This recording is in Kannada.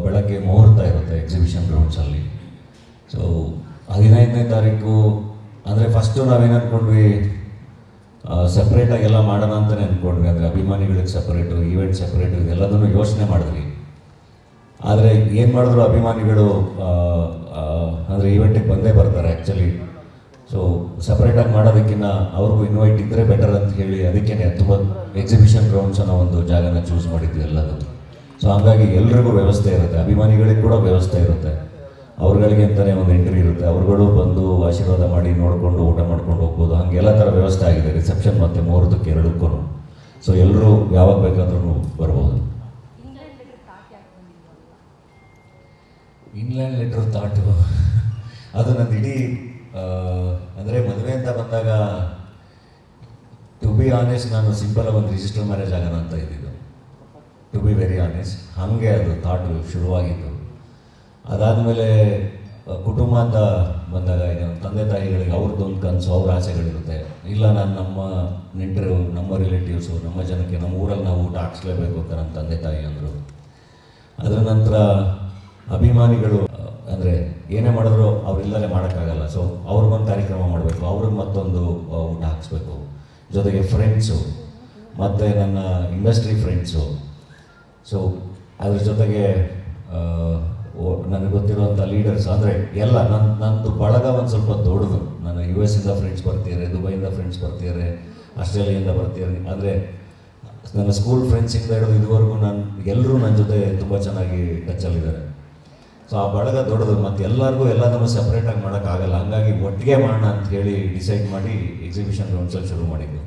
ಬೆಳಗ್ಗೆ ಮುಹೂರ್ತ ಇರುತ್ತೆ ಎಕ್ಸಿಬಿಷನ್ ಗ್ರೌಂಡ್ಸಲ್ಲಿ. ಸೊ 15ನೇ ತಾರೀಕು ಅಂದರೆ ಫಸ್ಟು ನಾವೇನು ಅಂದ್ಕೊಂಡ್ವಿ, ಸಪ್ರೇಟಾಗೆಲ್ಲ ಮಾಡೋಣ ಅಂತಲೇ ಅಂದ್ಕೊಂಡ್ವಿ. ಅಂದರೆ ಅಭಿಮಾನಿಗಳಿಗೆ ಸಪ್ರೇಟು, ಈವೆಂಟ್ ಸಪ್ರೇಟು, ಇದೆಲ್ಲದನ್ನು ಯೋಚನೆ ಮಾಡಿದ್ವಿ. ಆದರೆ ಏನು ಮಾಡಿದ್ರು ಅಭಿಮಾನಿಗಳು ಅಂದರೆ ಈವೆಂಟಿಗೆ ಬಂದೇ ಬರ್ತಾರೆ ಆ್ಯಕ್ಚುಲಿ. ಸೊ ಸಪ್ರೇಟಾಗಿ ಮಾಡೋದಕ್ಕಿಂತ ಅವ್ರಿಗೂ ಇನ್ವೈಟ್ ಇದ್ದರೆ ಬೆಟರ್ ಅಂತ ಹೇಳಿ ಅದಕ್ಕೇ ತುಂಬ ಎಕ್ಸಿಬಿಷನ್ ಗ್ರೌಂಡ್ಸ್ ಅನ್ನೋ ಒಂದು ಜಾಗನ ಚೂಸ್ ಮಾಡಿದ್ವಿ ಎಲ್ಲದೂ. ಸೊ ಹಾಗಾಗಿ ಎಲ್ರಿಗೂ ವ್ಯವಸ್ಥೆ ಇರುತ್ತೆ, ಅಭಿಮಾನಿಗಳಿಗೆ ಕೂಡ ವ್ಯವಸ್ಥೆ ಇರುತ್ತೆ, ಅವ್ರುಗಳಿಗೆ ಅಂತಲೇ ಒಂದು ಎಂಟ್ರಿ ಇರುತ್ತೆ, ಅವ್ರುಗಳು ಬಂದು ಆಶೀರ್ವಾದ ಮಾಡಿ ನೋಡಿಕೊಂಡು ಊಟ ಮಾಡ್ಕೊಂಡು ಹೋಗ್ಬೋದು. ಹಾಗೆ ಎಲ್ಲ ಥರ ವ್ಯವಸ್ಥೆ ಆಗಿದೆ, ರಿಸೆಪ್ಷನ್ ಮತ್ತು ಮುಹೂರ್ತಕ್ಕೆ ಎರಡಕ್ಕೂ. ಸೊ ಎಲ್ಲರೂ ಯಾವಾಗ ಬೇಕಾದ್ರೂ ಬರ್ಬೋದು. ಇನ್ಲ್ಯಾಂಡ್ ಲೆಟರ್ ಥಾಟು ಅದು ನಂದು ಇಡೀ ಅಂದರೆ ಮದುವೆ ಅಂತ ಬಂದಾಗ ಟು ಬಿ ಆನೆಸ್ಟ್ ನಾನು ಸಿಂಪಲಾಗಿ ಒಂದು ರಿಜಿಸ್ಟರ್ ಮ್ಯಾರೇಜ್ ಆಗೋಣ ಅಂತ ಇದ್ದಿದ್ದು, ಟು ಬಿ ವೆರಿ ಆನೆಸ್ಟ್. ಹಾಗೆ ಅದು ಥಾಟು ಶುರುವಾಗಿದ್ದು. ಅದಾದಮೇಲೆ ಕುಟುಂಬ ಅಂತ ಬಂದಾಗ ಈಗ ತಂದೆ ತಾಯಿಗಳಿಗೆ ಅವ್ರದ್ದೊಂದು ಕನಸು, ಅವ್ರ ಆಸೆಗಳಿರುತ್ತೆ. ಇಲ್ಲ ನಾನು ನಮ್ಮ ನೆಂಟರು, ನಮ್ಮ ರಿಲೇಟಿವ್ಸು, ನಮ್ಮ ಜನಕ್ಕೆ ನಮ್ಮ ಊರಲ್ಲಿ ನಾವು ಊಟ ಹಾಕ್ಸ್ಲೇಬೇಕು ಅಂತ ನಮ್ಮ ತಂದೆ ತಾಯಿ ಅಂದರು. ಅದರ ನಂತರ ಅಭಿಮಾನಿಗಳು ಅಂದರೆ ಏನೇ ಮಾಡಿದ್ರು ಅವರಿಲ್ಲದೆ ಮಾಡೋಕ್ಕಾಗಲ್ಲ. ಸೊ ಅವ್ರಿಗೊಂದು ಕಾರ್ಯಕ್ರಮ ಮಾಡಬೇಕು, ಅವ್ರಿಗೆ ಮತ್ತೊಂದು ಊಟ ಹಾಕ್ಸ್ಬೇಕು. ಜೊತೆಗೆ ಫ್ರೆಂಡ್ಸು ಮತ್ತು ನನ್ನ ಇಂಡಸ್ಟ್ರಿ ಫ್ರೆಂಡ್ಸು. ಸೊ ಅದ್ರ ಜೊತೆಗೆ ನನಗೆ ಗೊತ್ತಿರುವಂಥ ಲೀಡರ್ಸ್ ಅಂದರೆ ಎಲ್ಲ ನಂದು ಬಳಗ ಒಂದು ಸ್ವಲ್ಪ ದೊಡ್ಡದು. ನನ್ನ US ಇಂದ ಫ್ರೆಂಡ್ಸ್ ಬರ್ತಿದ್ದಾರೆ, ದುಬೈಯಿಂದ ಫ್ರೆಂಡ್ಸ್ ಬರ್ತಿದ್ದಾರೆ, ಆಸ್ಟ್ರೇಲಿಯಿಂದ ಬರ್ತಿದ್ದಾರೆ. ಅಂದರೆ ನನ್ನ ಸ್ಕೂಲ್ ಫ್ರೆಂಡ್ಸಿಂದ ಹಿಡಿದು ಇದುವರೆಗೂ ಎಲ್ಲರೂ ನನ್ನ ಜೊತೆ ತುಂಬ ಚೆನ್ನಾಗಿ ಟಚ್ಚಲ್ಲಿದ್ದಾರೆ. ಸೊ ಆ ಬಳಗ ದೊಡ್ಡದು, ಮತ್ತು ಎಲ್ಲರಿಗೂ ಎಲ್ಲದನ್ನು ಸಪ್ರೇಟಾಗಿ ಮಾಡೋಕ್ಕಾಗಲ್ಲ. ಹಂಗಾಗಿ ಒಟ್ಟಿಗೆ ಮಾಡೋಣ ಅಂತ ಹೇಳಿ ಡಿಸೈಡ್ ಮಾಡಿ ಎಕ್ಸಿಬಿಷನ್ ಗ್ರೌಂಡ್ಸಲ್ಲಿ ಶುರು ಮಾಡಿದ್ದು.